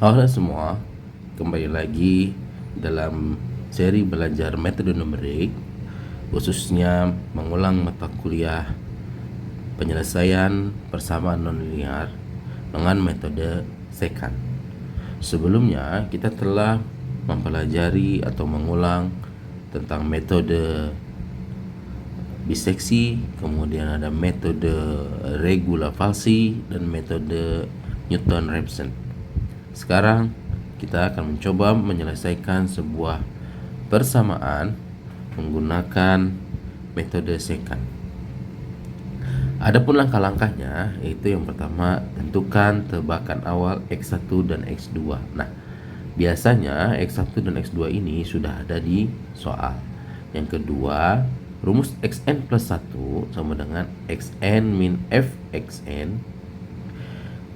Halo semua, kembali lagi dalam seri belajar metode numerik, khususnya mengulang mata kuliah penyelesaian persamaan nonlinear dengan metode secant. Sebelumnya kita telah mempelajari atau mengulang tentang metode biseksi, kemudian ada metode regula falsi dan metode Newton-Raphson. Sekarang kita akan mencoba menyelesaikan sebuah persamaan menggunakan metode secant. Adapun langkah-langkahnya, yaitu yang pertama, tentukan tebakan awal X1 dan X2. Nah, biasanya X1 dan X2 ini sudah ada di soal. Yang kedua, rumus Xn plus 1 sama dengan Xn min Fxn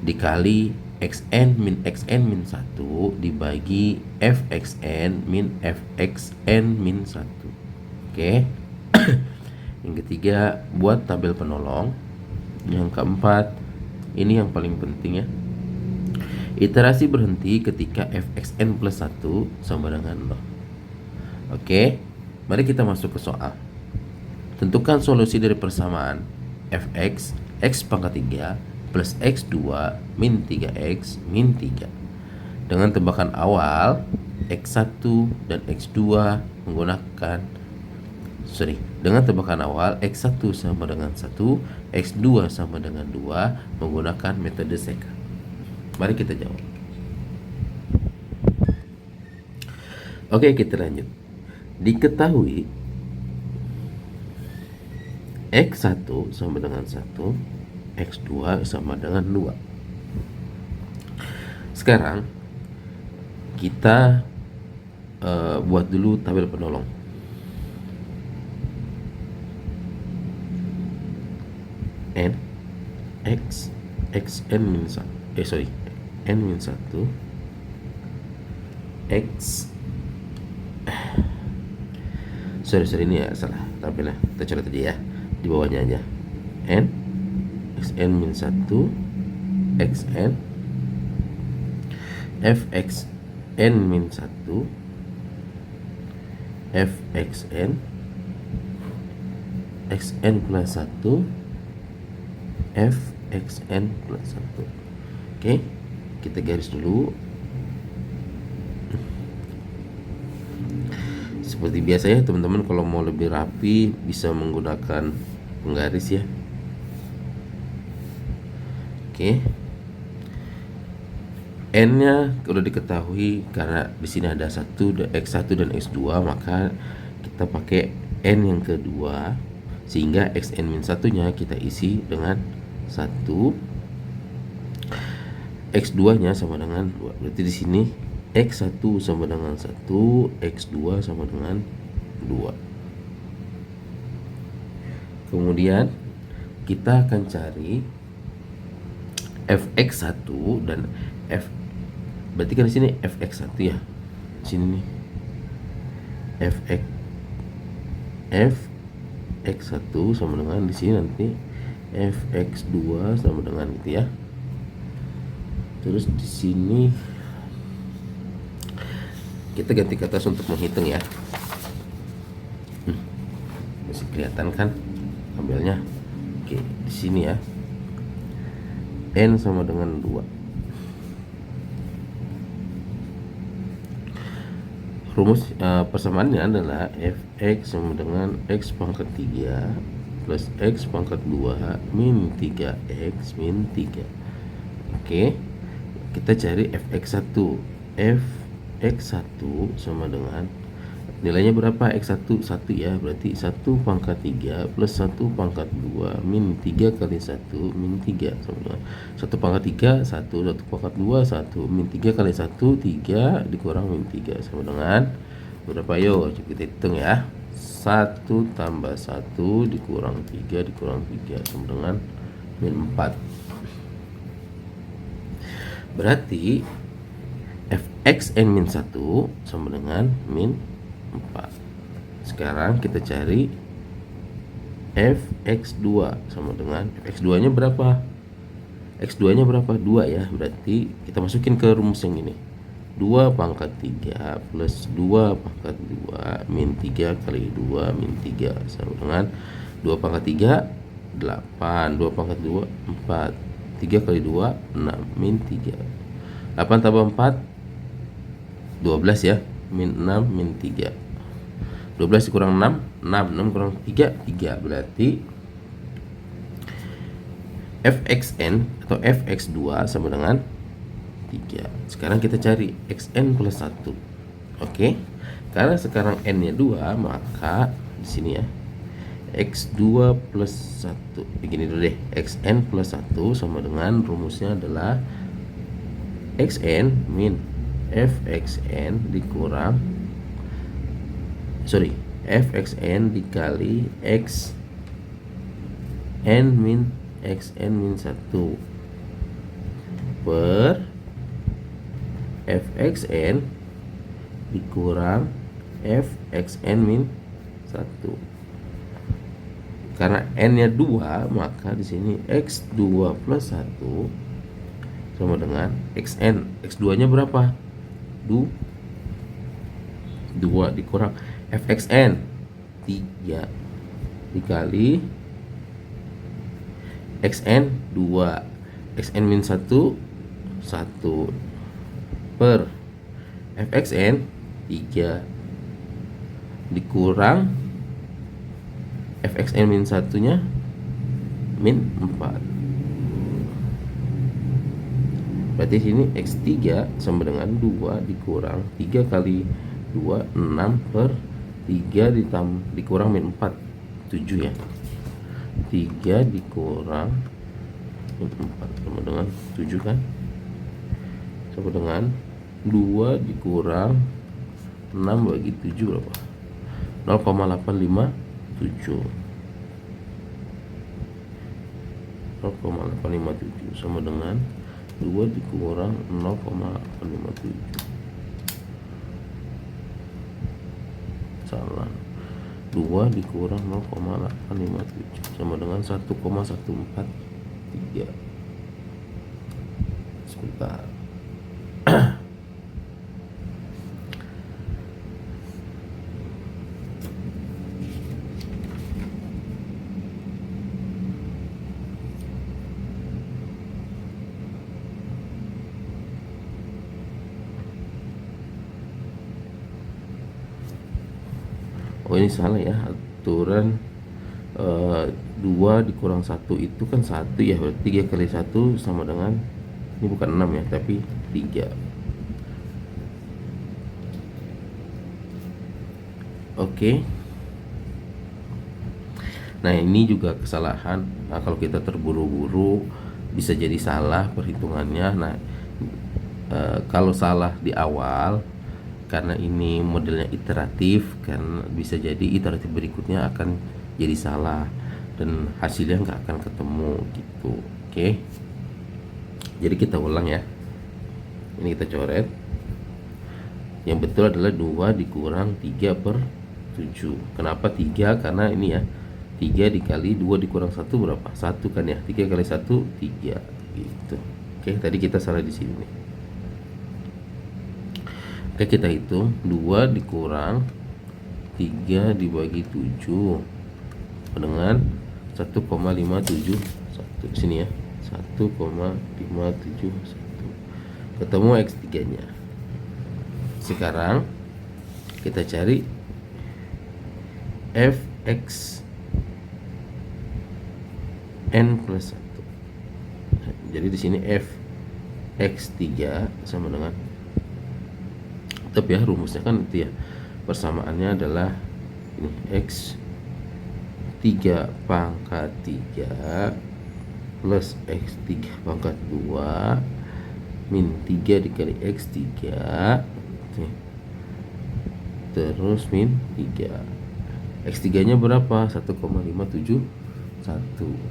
dikali Xn min 1 dibagi Fxn min Fxn min 1. Oke. Yang ketiga, buat tabel penolong. Yang keempat, ini yang paling penting ya, iterasi berhenti ketika Fxn plus 1 sama dengan 0. Oke, mari kita masuk ke soal. Tentukan solusi dari persamaan Fx x pangkat 3 plus x2 min 3x min 3 dengan tebakan awal x1 dan x2 dengan tebakan awal x1 sama dengan 1, x2 sama dengan 2 menggunakan metode secant. Mari kita jawab. Oke, kita lanjut. Diketahui X1 sama dengan 1, X2 sama dengan 2. Sekarang kita buat dulu tabel penolong. N X Xn min 1 N min 1 X ini ya salah tabelnya, kita coret tadi ya, di bawahnya aja. N Xn min 1 Xn Fxn min 1 Fxn Xn plus 1 Fxn plus 1. Oke, kita garis dulu. Seperti biasa ya teman-teman, kalau mau lebih rapi bisa menggunakan penggaris ya. Oke. N-nya udah diketahui karena di sini ada X1 dan X2, maka kita pakai N yang kedua sehingga Xn min 1-nya kita isi dengan 1, X2 nya sama dengan 2. Berarti di sini X1 sama dengan 1, X2 sama dengan 2. Kemudian kita akan cari Fx1 dan berarti kan di sini Fx1 ya. Di sini nih. Fx1 sama dengan di sini nanti Fx2 sama dengan gitu ya. Terus di sini kita ganti ke atas untuk menghitung ya. Masih kelihatan kan tabelnya? Oke, di sini ya. N sama dengan 2. Rumus persamaannya adalah Fx sama dengan x pangkat 3 plus x pangkat 2 min 3x min 3. Oke, kita cari Fx1. Fx1 sama dengan nilainya berapa? X1 1 ya, berarti 1 pangkat 3 plus 1 pangkat 2 min 3 kali 1 min 3 sama dengan 1 pangkat 3 1, 1 pangkat 2 1 min 3 kali 1 3 dikurang min 3 sama dengan berapa? Yuk kita hitung ya. 1 tambah 1 dikurang 3 dikurang 3 sama dengan min 4. Berarti Fxn min 1 sama dengan min 4. Sekarang kita cari Fx2 sama dengan Fx2 nya berapa? X2 nya berapa? 2 ya, berarti kita masukin ke rumus yang ini. 2 pangkat 3 plus 2 pangkat 2 min 3 kali 2 min 3 sama dengan 2 pangkat 3 8, 2 pangkat 2 4, 3 kali 2 6 min 3. 8 tambah 4 12 ya, min 6 min 3. 12 dikurang 6 6 kurang 3 3, berarti fxn atau fx2 sama dengan 3. Sekarang kita cari xn plus 1. Oke. Karena sekarang n-nya 2, maka di sini ya x2 plus 1. Begini dulu deh. xn plus 1 sama dengan rumusnya adalah xn min fxn dikurang fxn dikali x n min xn min 1 per fxn dikurang fxn min 1. Karena n-nya 2, maka di sini x2 plus 1 sama dengan xn. X2-nya berapa? 2 dikurang fxn 3 dikali xn 2, xn min 1 1 per fxn 3 dikurang fxn min 1 nya min 4. Berarti sini x3 sama dengan 2 dikurang 3 kali 2 6 per 3 dikurang min 4 7 ya. 3 dikurang 4 sama dengan 7 kan, sama dengan 2 dikurang 6 bagi 7 berapa? 0,857 0,857 sama dengan 2 dikurang 0,857. Salah, 2 dikurang 0,857 sama dengan 1,143. Sebentar. Oh ini salah ya, aturan 2 dikurang 1 itu kan 1 ya, berarti 3 kali 1 sama dengan, ini bukan 6 ya, tapi 3. Oke. Nah ini juga kesalahan. Nah, kalau kita terburu-buru bisa jadi salah perhitungannya. Nah kalau salah di awal, karena ini modelnya iteratif, kan bisa jadi iteratif berikutnya akan jadi salah dan hasilnya nggak akan ketemu gitu. Oke, jadi kita ulang ya. Ini kita coret. Yang betul adalah 2 dikurang 3 per 7. Kenapa 3? Karena ini ya, 3 dikali 2 dikurang 1 berapa? 1 kan ya. 3 kali 1 3 gitu. Oke, tadi kita salah di sini nih. Oke, kita hitung 2 dikurang 3 dibagi 7 dengan 1,571. Sini ya, 1,571. Ketemu X3 nya. Sekarang kita cari fx n plus 1. Jadi di sini fx3 sama dengan, tetap ya rumusnya kan itu ya, persamaannya adalah ini x3 pangkat 3 plus x3 pangkat 2 min 3 dikali x3 terus min 3. X3 nya berapa? 1,571.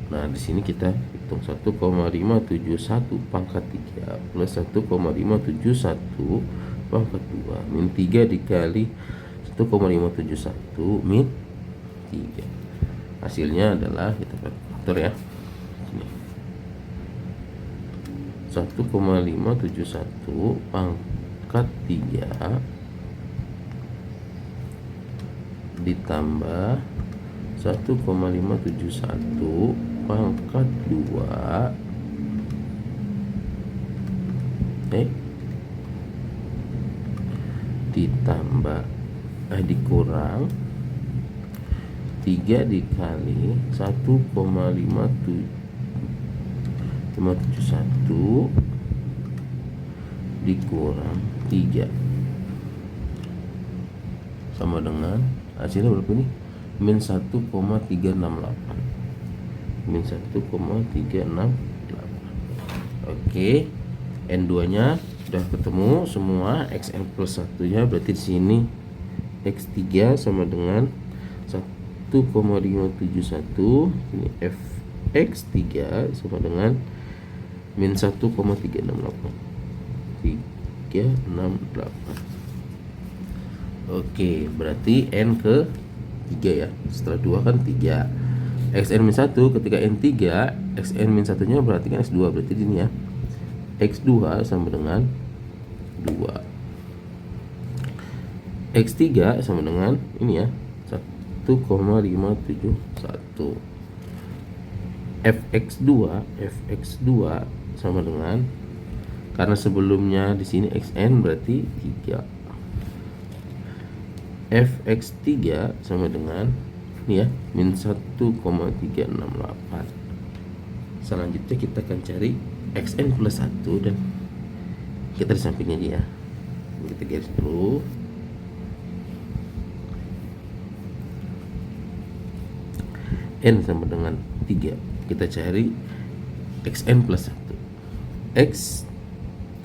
Nah di sini kita hitung 1,571 pangkat 3 plus 1,571 pangkat 2 min 3 dikali 1,571 min 3. Hasilnya adalah kita kalkulator ya. Sini. 1,571 pangkat 3 ditambah 1,571 pangkat 2 ditambah dikurang 3 dikali 1,571 dikurang 3 sama dengan hasilnya berapa nih? Min 1,368. Min 1,368. Oke. N2 nya udah ketemu semua. XN plus 1 nya berarti di sini X3 sama dengan 1,571. Ini Fx3 sama dengan min 1,368. 368. Oke, berarti N ke 3 ya. Setelah 2 kan 3. Xn min 1 ketika N 3, Xn min 1 nya berarti kan X2. Berarti ini ya, X2 sama dengan 2. X3 sama dengan ini ya, 1,571. Fx2 sama dengan, karena sebelumnya di sini Xn berarti 3. Fx3 sama dengan ini ya, min 1,368. Selanjutnya kita akan cari Xn plus 1 dan kita di sampingnya aja ya. Kita garis dulu. N sama dengan 3. Kita cari Xn plus 1. X,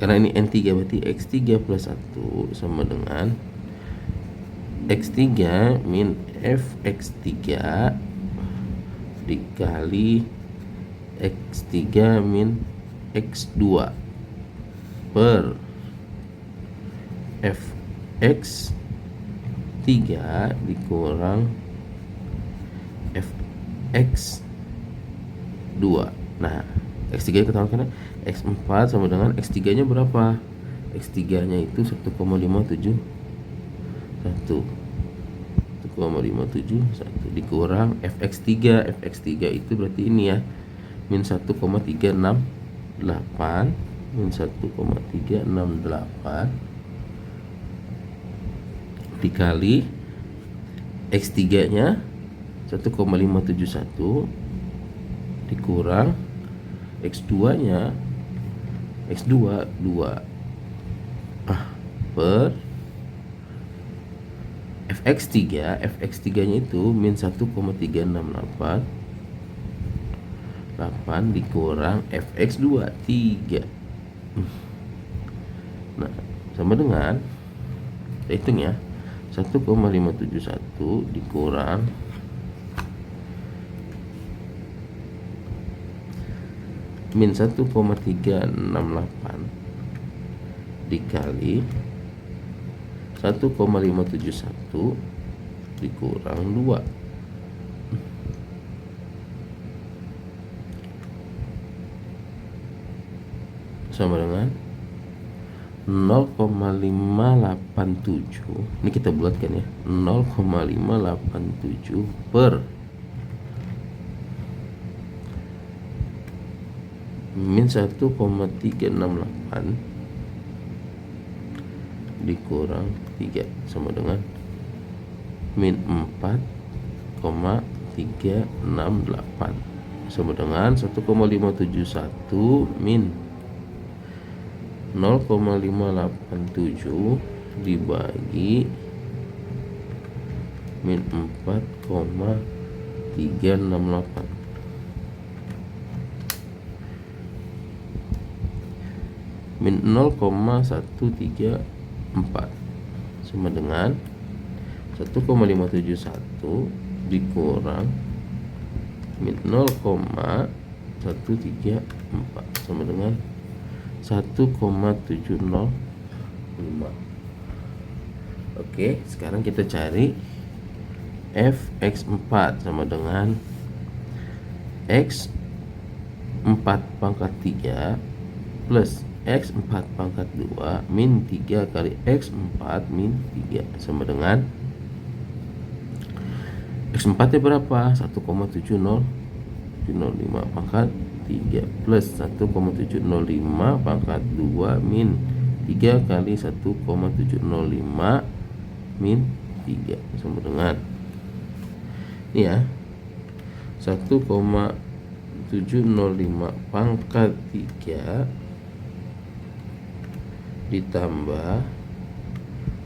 karena ini N3 berarti X3 plus 1 sama dengan X3 min Fx3 dikali X3 min X2 per Fx3 dikurang Fx2. Nah, X3 ketahuan karena X4 sama dengan X3 nya berapa? X3 nya itu 1,571 dikurang Fx3. Fx3 itu berarti ini ya, min 1,368. Min 1,368 dikali X3 nya 1,571 dikurang X2 nya, X2 2 per Fx3 nya itu min 1,368 dikurang Fx2 3. Nah, sama dengan kita hitung ya, 1,571 dikurang min 1,368 dikali 1,571 dikurang 2. Sama dengan 0,587. Ini kita bulatkan ya, 0,587 per min 1,368 dikurang 3 sama dengan min 4,368 sama dengan 1,571 min 0,587 dibagi min 4,368. Min 0,134 sama dengan 1,571 dikurang min 0,134 sama dengan 1,705. Oke, sekarang kita cari Fx4 sama dengan X4 pangkat 3 plus X4 pangkat 2 min 3 kali X4 min 3 sama dengan X4 nya berapa? 1,705 pangkat 3 plus 1,705 pangkat 2 min 3 kali 1,705 min 3 sama dengan ini ya, 1,705 pangkat 3 ditambah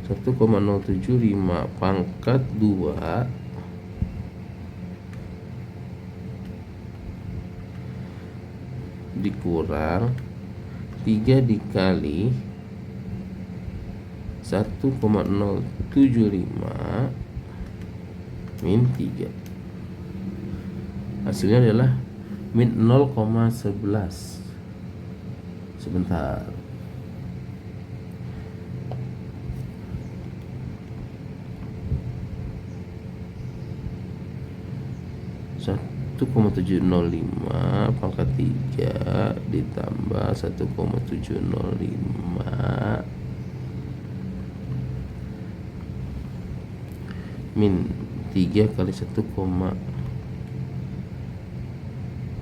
1,075 pangkat 2 dikurang 3 dikali 1,075 min 3, hasilnya adalah min 0,11. Sebentar, satu 1,705 pangkat 3 ditambah 1,705 min 3 kali 1,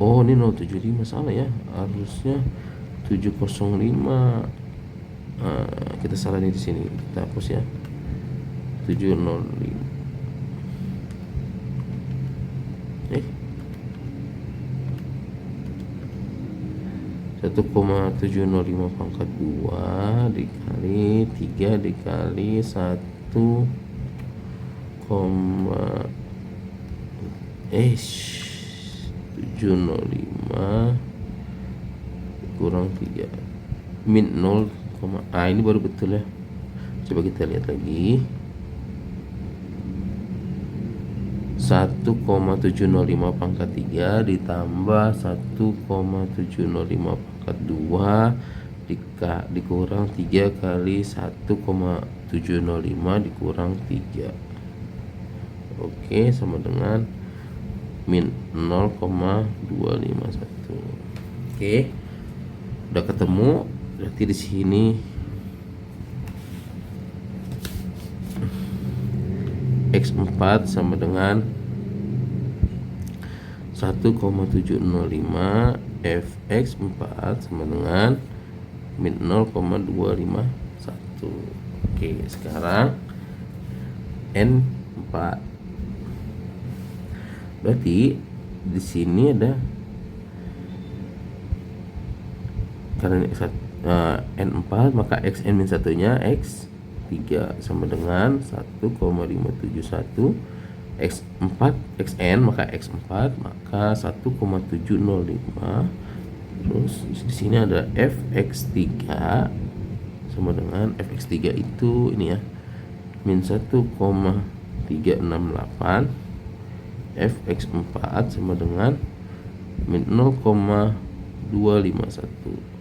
oh ini 075, salah ya, harusnya 705. Kita salah nih di sini, kita hapus ya, 705. 1,705 pangkat 2 dikali 3 dikali 705 kurang 3 min 0, ini baru betul ya. Coba kita lihat lagi, 1,705 pangkat 3 ditambah 1,705 pangkat 2 dikurang 3 kali 1,705 dikurang 3. Oke, sama dengan min 0,251. Oke, udah ketemu. Berarti di sini X4 sama dengan 1,705 Fx4 sama dengan min 0,251. Oke, sekarang N4. Berarti di sini ada, karena N4 maka Xn min 1-nya X3 sama dengan 1,571 X4 Xn maka X4 maka 1,705. Terus di sini ada Fx3 sama dengan Fx3 itu ini ya, min 1,368 Fx4 sama dengan min 0,251.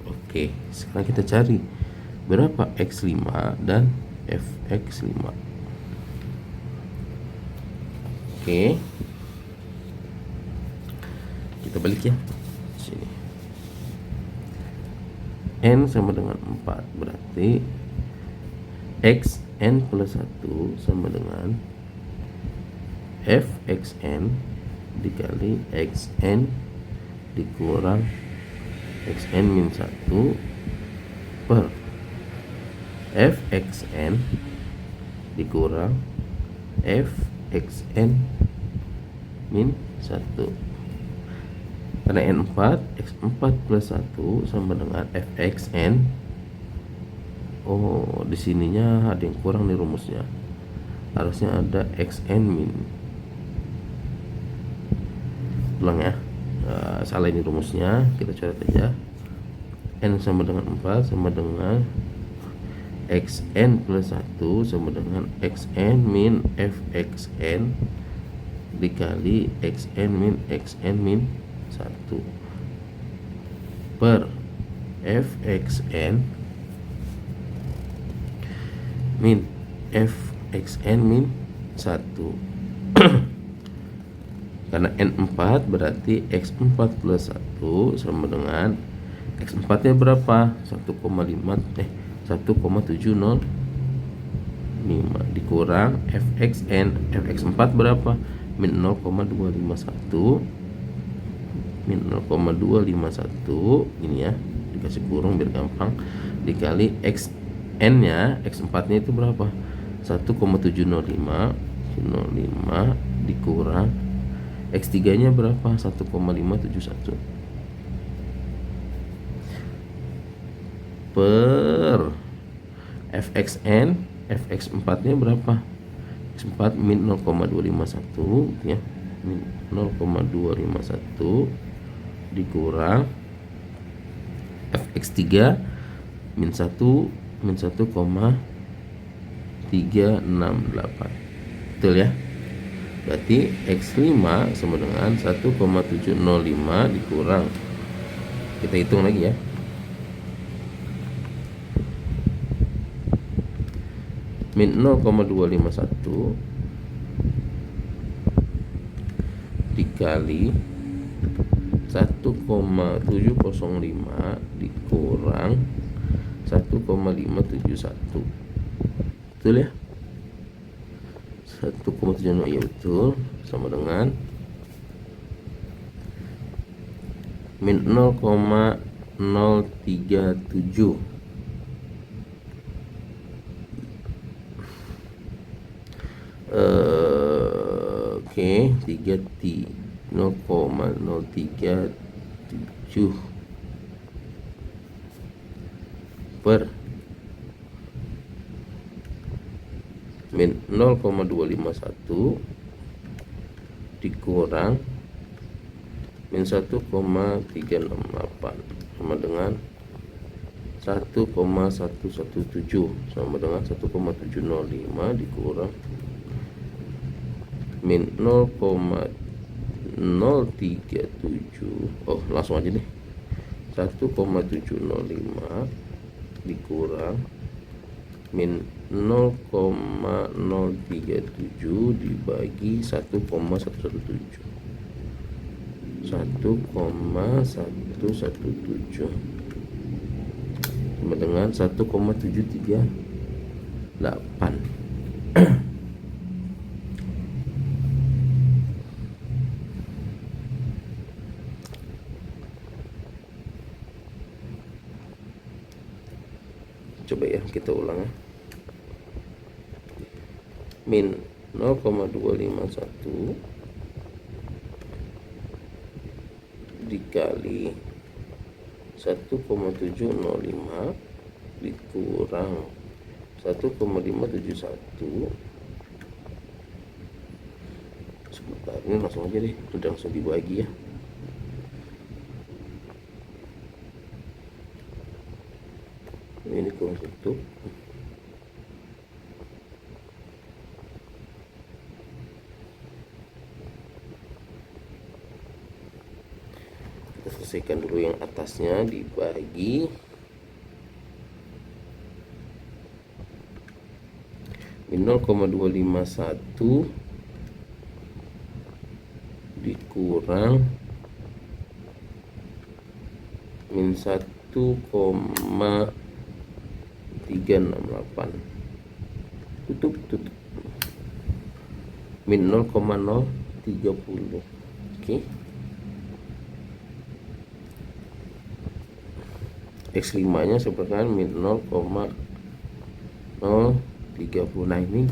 Oke, sekarang kita cari berapa X5 dan Fx5. Oke, kita balik ya sini. N sama dengan 4, berarti Xn plus 1 sama dengan Fxn dikali Xn dikurang Xn min 1 per Fxn dikurang Fxn min 1. Karena N4 X4 plus 1 sama dengan Fxn. Oh, di sininya ada yang kurang nih rumusnya. Harusnya ada Xn min. Ulang ya. Salah ini rumusnya, kita coret aja. N sama dengan 4 sama dengan Xn plus 1 sama dengan Xn min Fxn dikali Xn min 1 per Fxn min Fxn min 1. Karena N4 berarti X4 plus 1 sama dengan X4 nya berapa? 1,705 dikurang fxn. Fx4 berapa? min 0,251 ini ya, dikasih kurung biar gampang, dikali xn nya, x4 nya itu berapa? 1,705 dikurang x3 nya berapa? 1,571 per fxn. Fx4 nya berapa? X4 min 0,251 ya, min 0,251 dikurang fx3 min 1,368. Betul ya? Berarti x5 sama dengan 1,705 dikurang, kita hitung lagi ya, min 0,251 dikali 1,705 dikurang 1,571. Betul ya? 1,705, ya betul, sama dengan min 0,037. Oke, 0,037 per min 0,251 dikurang min 1,368 sama dengan 1,117 sama dengan 1,705 dikurang min 0,037. Oh, langsung aja deh, 1,705 dikurang min 0,037 dibagi 1,117 sama dengan 1,738. Coba ya, kita ulang ya. Min 0,251 dikali 1,705 dikurang 1,571. Sebentar, ini langsung aja deh, udah langsung dibagi ya. Ini kurang tutup. Kita selesaikan dulu yang atasnya, dibagi min 0,251 dikurang min 1,368 tutup min 0,030. Oke. X5 nya sebenarnya min 0,030. Nah, ini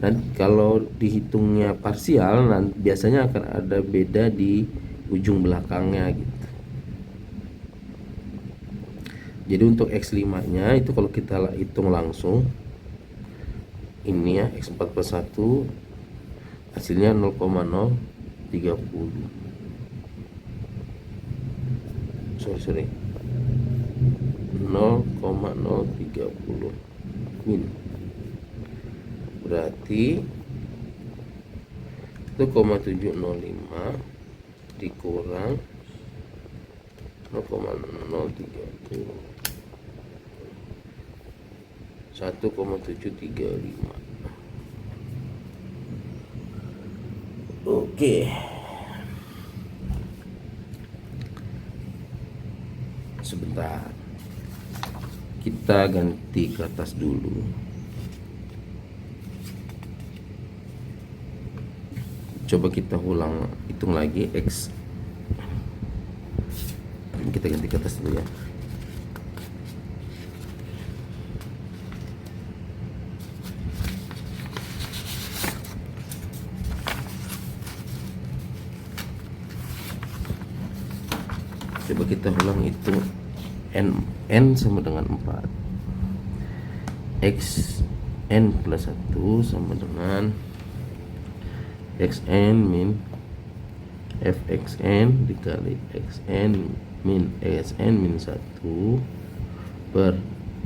nanti kalau dihitungnya parsial nanti biasanya akan ada beda di ujung belakangnya gitu. Jadi untuk X5 nya itu kalau kita hitung langsung ini ya, X4 plus 1 hasilnya 0,030. Sorry 0,030 min, berarti 1,705 dikurang 0,030 1,735. Oke. Sebentar, kita ganti ke atas dulu. Coba kita ulang, hitung lagi X. Kita ganti ke atas dulu ya. Coba kita ulang, hitung n sama dengan 4. X n plus 1 sama dengan xn min fxn dikali xn min xn min 1 per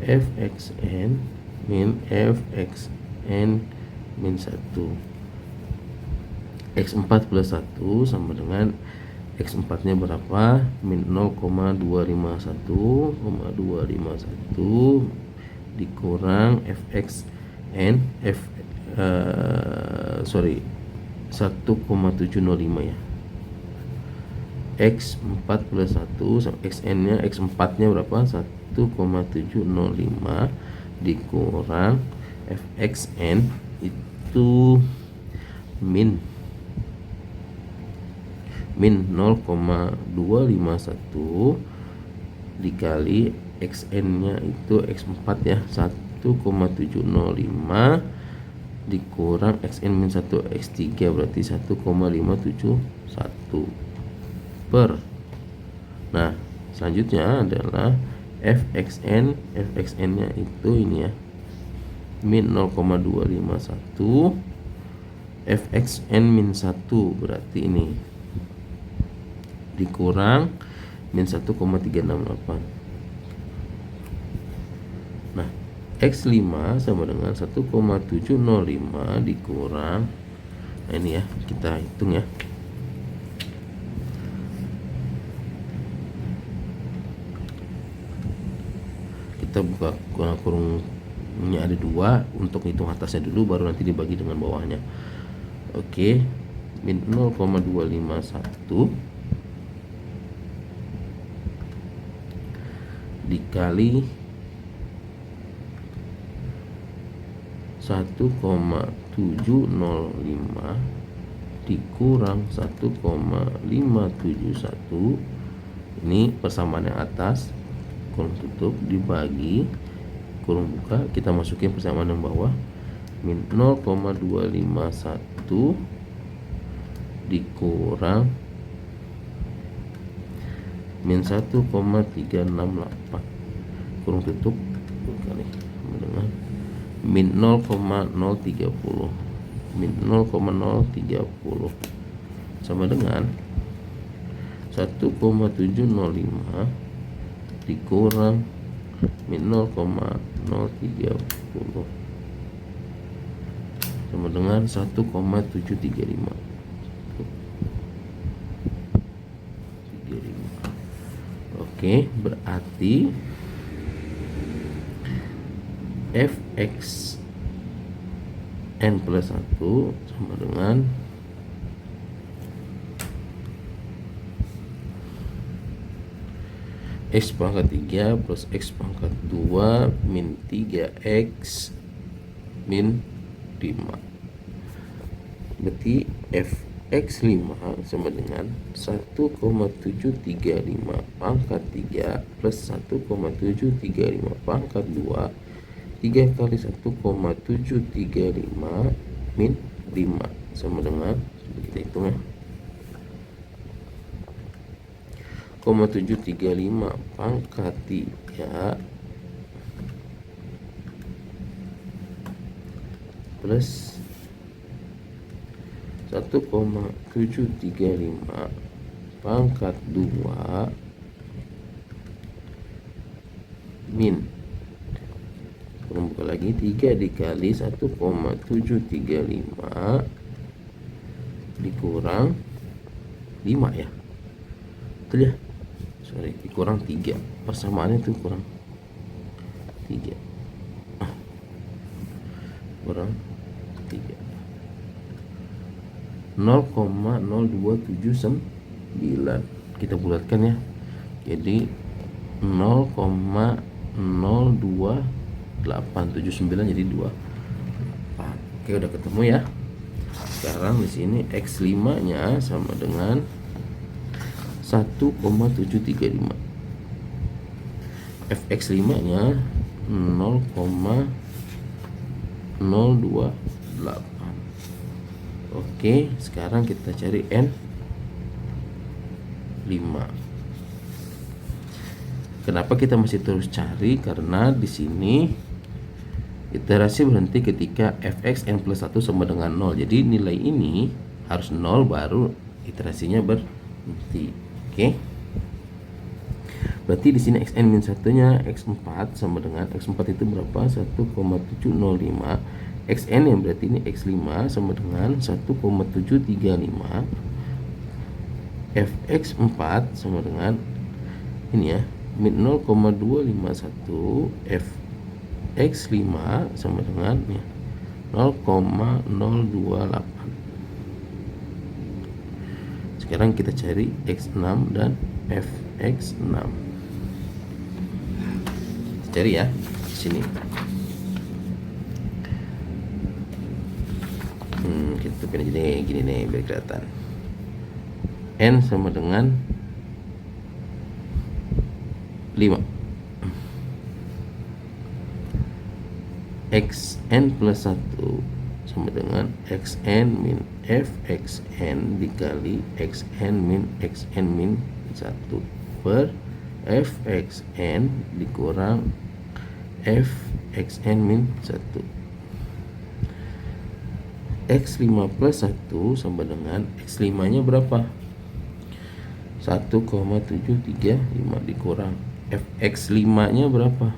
fxn min fxn min 1. x4 plus 1 sama dengan x4 nya berapa? Min 0,251 dikurang fxn 1,705 ya. X4 plus 1 sama xn nya, x4 nya berapa? 1,705 dikurang fxn itu min 0,251 dikali xn nya itu x4 ya, 1,705 dikurang xn min 1 x3 berarti 1,571 per. Nah, selanjutnya adalah fxn nya itu ini ya, min 0,251 fxn min 1 berarti ini dikurang min 1,368. Nah, x5 sama dengan 1,705 dikurang, nah ini ya, kita hitung ya. Kita buka kurungnya, ada 2 untuk hitung atasnya dulu, baru nanti dibagi dengan bawahnya. Oke, min 0,251 dikali 1,705 dikurang 1,571. Ini persamaan yang atas, kurung tutup dibagi kurung buka, kita masukin persamaan yang bawah. Min 0,251 dikurang min 1,368 kurung tutup kali dengan min 0,030 sama dengan 1,705 dikurang min 0,030 sama dengan 1,735. Oke, berarti fx n plus 1 sama dengan x pangkat 3 plus x pangkat 2 min 3x min 5. Berarti fx5 sama dengan 1,735 pangkat 3 plus 1,735 pangkat 2, 3 kali 1,735 min 5 sama dengan, kita hitung ya, 0,735 pangkat 3 plus 1,735 pangkat 2 min, buka lagi, 3 dikali 1,735 dikurang 5 ya, betul ya, dikurang 3, persamaannya itu kurang 3, kurang 3, 0,0279 kita bulatkan ya, jadi 0,02879 jadi 2. Oke, udah ketemu ya. Sekarang di sini X5 nya sama dengan 1,735. Fx5 nya 0,028. Oke, sekarang kita cari N5. Kenapa kita masih terus cari? Karena di sini iterasi berhenti ketika fx n plus 1 sama dengan 0. Jadi nilai ini harus 0 baru iterasinya berhenti. Oke. Berarti di sini xn min 1-nya x4 sama dengan x4 itu berapa? 1,705. Xn yang berarti ini x5 sama dengan 1,735. Fx4 sama dengan ini ya, min 0,251. Fx5 sama dengan ya, 0,028. Sekarang kita cari x6 dan fx6. Cari ya di sini. Kita pilih gini nih biar kelihatan. N sama dengan 5. Xn plus 1 sama dengan xn min fxn dikali xn min 1 per fxn dikurang fxn min 1. X5 plus 1 sama dengan X5 nya berapa? 1,735 dikurang Fx5 nya berapa?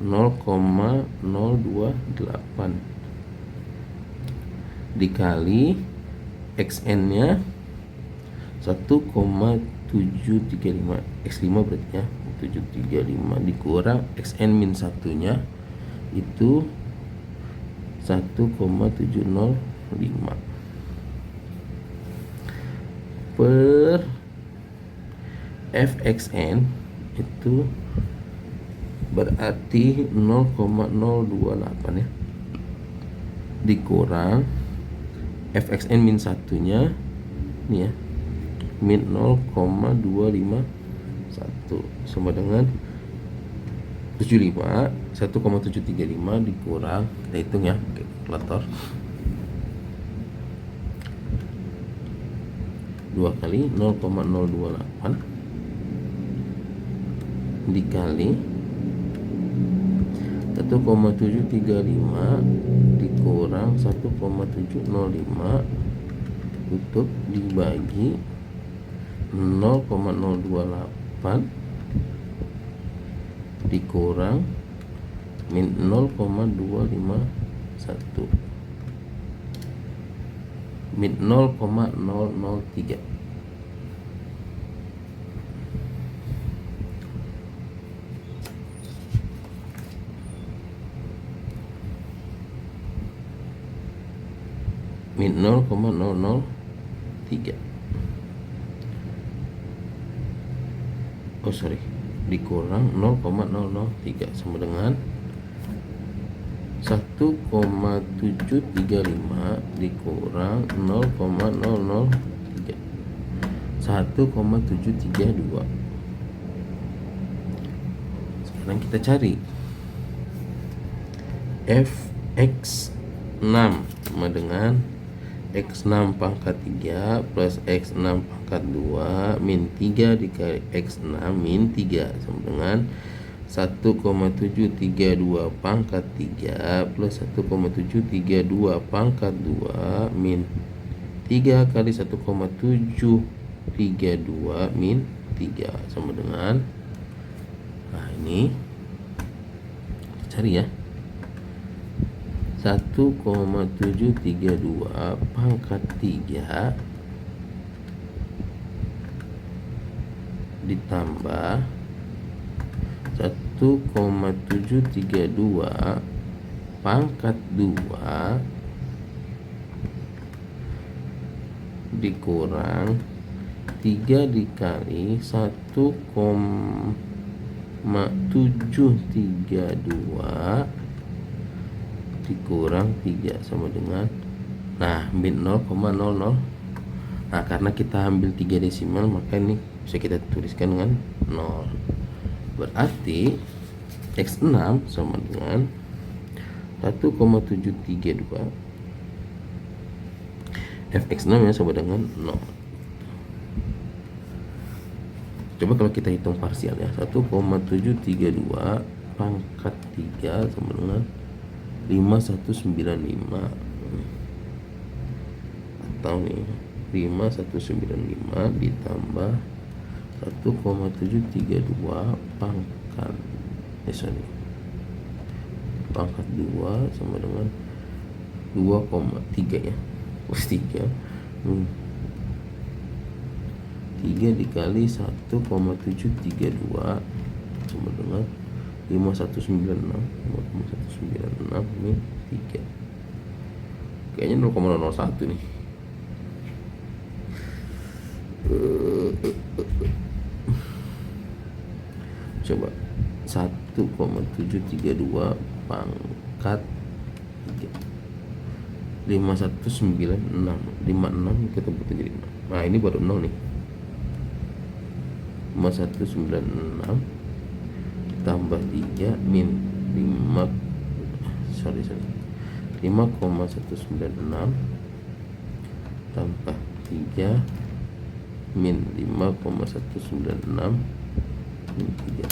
0,028 dikali Xn nya 1,735. X5 berarti ya 735 dikurang Xn min 1 nya itu 1,705 per fxn itu berarti 0,028 ya, dikurang fxn min 1 nya ini ya, min 0,251 sama dengan 75. 1,735 dikurang, kita hitung ya pakai kalkulator, 2 kali 0,028 dikali 1,735 dikurang 1,705 tutup dibagi 0,028 dikurang min 0,251 min 0,003. min 0,003. Oh sorry, dikurang 0,003 sama dengan 1,735 dikurang 0,003, 1,732. Sekarang kita cari fx6 sama dengan x6 pangkat 3 plus x6 pangkat 2 min 3 dikali x6 min 3 sama dengan 1,732 pangkat 3 plus 1,732 pangkat 2 min 3 kali 1,732 min 3 sama dengan, nah ini cari ya, 1,732 pangkat 3 ditambah 1,732 pangkat 2 dikurang 3 dikali 1,732 0,732 dikurang 3 sama dengan, nah min 0,00. Nah karena kita ambil 3 desimal maka ini bisa kita tuliskan dengan 0. Berarti X6 sama dengan 1,732 Fx6 ya sama dengan 0. Coba kalau kita hitung parsial ya, 1,732 pangkat 3 sama dengan 5195, atau nih 5195 ditambah 1,732 pangkat pangkat 2 sama dengan 2,3 ya, plus 3 3 dikali 1,732 sama dengan 5196 min 3, kayaknya 0,01 nih. Coba 1,732 pangkat 3 5196 kita butuh jadi 0. Nah ini baru 0 nih, 5196 tambah 3 min 5,196 tambah 3 min 5,196 min 3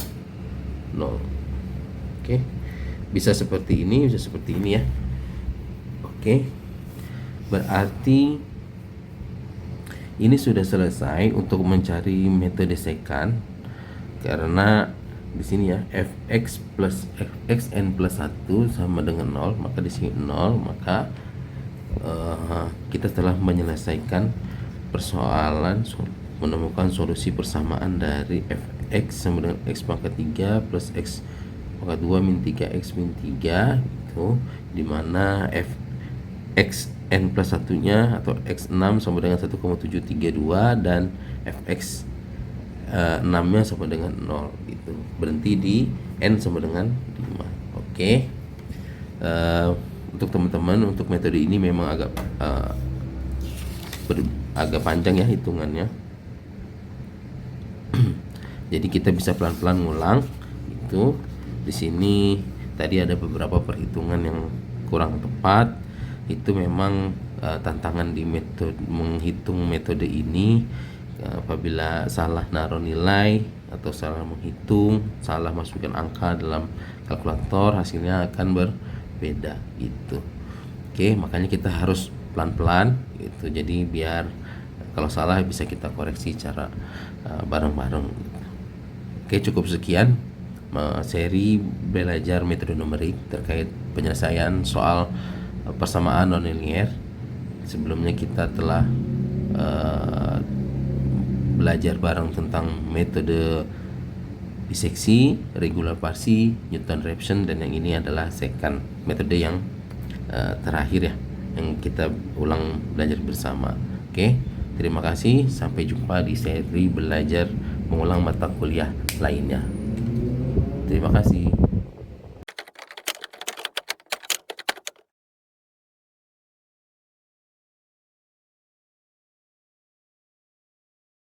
0. Oke, bisa seperti ini, bisa seperti ini ya. Oke, berarti ini sudah selesai untuk mencari metode secant, karena di sini ya fx plus fxn plus 1 sama dengan 0, maka di sini 0, maka kita telah menyelesaikan persoalan menemukan solusi persamaan dari fx sama dengan x pangkat 3 plus x pangkat 2 min 3x min 3, itu dimana fxn plus 1 nya atau x6 sama dengan 1,732 dan fx 6 nya sama dengan 0 gitu. Berhenti di n sama dengan 5. Oke. Untuk teman-teman, untuk metode ini memang agak panjang ya hitungannya. Jadi kita bisa pelan-pelan ngulang itu. Di sini tadi ada beberapa perhitungan yang kurang tepat. Itu memang tantangan di metode menghitung metode ini. Apabila salah naruh nilai atau salah menghitung, salah masukkan angka dalam kalkulator, hasilnya akan berbeda gitu. Oke, makanya kita harus pelan-pelan gitu. Jadi biar kalau salah bisa kita koreksi cara bareng-bareng gitu. Oke, cukup sekian seri belajar metode numerik terkait penyelesaian soal persamaan nonlinear. Sebelumnya kita telah belajar bareng tentang metode biseksi, regular parsi, Newton Raphson, dan yang ini adalah secant, metode yang terakhir ya, yang kita ulang belajar bersama. Oke, terima kasih, sampai jumpa di seri belajar mengulang mata kuliah lainnya. Terima kasih.